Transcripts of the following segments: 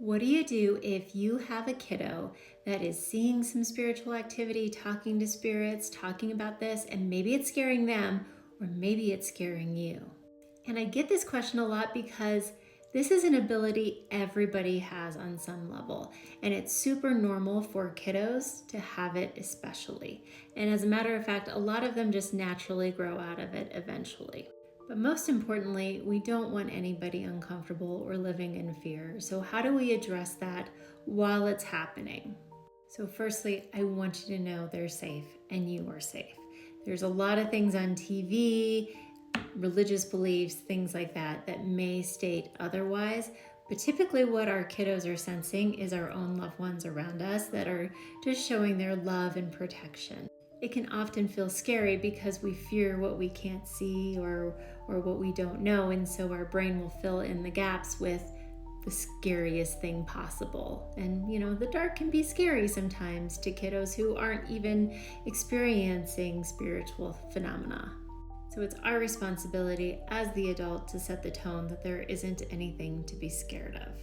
What do you do if you have a kiddo that is seeing some spiritual activity, talking to spirits, talking about this, and maybe it's scaring them, or maybe it's scaring you? And I get this question a lot because this is an ability everybody has on some level, and it's super normal for kiddos to have it especially. And as a matter of fact, a lot of them just naturally grow out of it eventually. But most importantly, we don't want anybody uncomfortable or living in fear. So how do we address that while it's happening? So firstly, I want you to know they're safe and you are safe. There's a lot of things on TV, religious beliefs, things like that, that may state otherwise. But typically what our kiddos are sensing is our own loved ones around us that are just showing their love and protection. It can often feel scary because we fear what we can't see or what we don't know, and so our brain will fill in the gaps with the scariest thing possible. And the dark can be scary sometimes to kiddos who aren't even experiencing spiritual phenomena. So it's our responsibility as the adult to set the tone that there isn't anything to be scared of.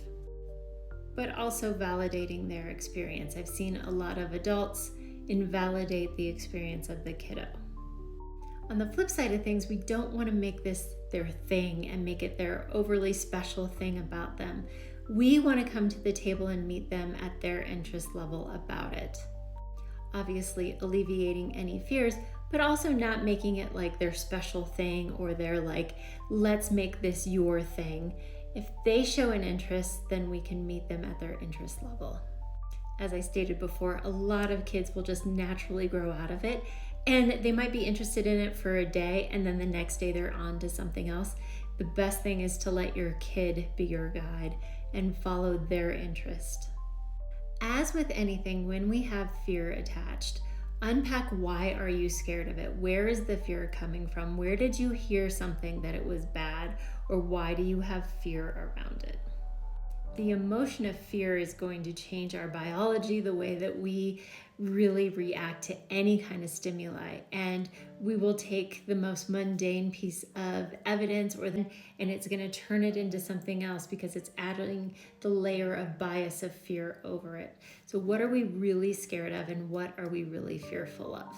But also validating their experience. I've seen a lot of adults invalidate the experience of the kiddo. On the flip side of things, we don't want to make this their thing and make it their overly special thing about them. We want to come to the table and meet them at their interest level about it. Obviously alleviating any fears, but also not making it like their special thing or their let's make this your thing. If they show an interest, then we can meet them at their interest level. As I stated before, a lot of kids will just naturally grow out of it, and they might be interested in it for a day and then the next day they're on to something else. The best thing is to let your kid be your guide and follow their interest. As with anything, when we have fear attached, unpack why are you scared of it? Where is the fear coming from? Where did you hear something that it was bad, or why do you have fear around it? The emotion of fear is going to change our biology, the way that we really react to any kind of stimuli. And we will take the most mundane piece of evidence and it's going to turn it into something else because it's adding the layer of bias of fear over it. So what are we really scared of and what are we really fearful of?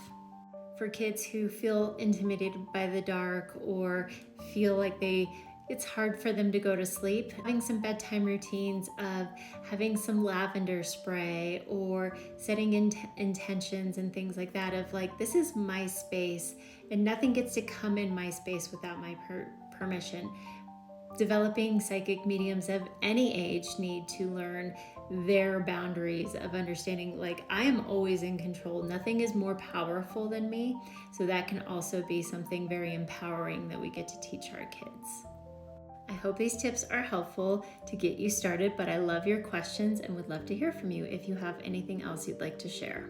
For kids who feel intimidated by the dark or feel like it's hard for them to go to sleep, having some bedtime routines of having some lavender spray or setting intentions and things like that of this is my space and nothing gets to come in my space without my permission. Developing psychic mediums of any age need to learn their boundaries of understanding I am always in control. Nothing is more powerful than me. So that can also be something very empowering that we get to teach our kids. I hope these tips are helpful to get you started, but I love your questions and would love to hear from you if you have anything else you'd like to share.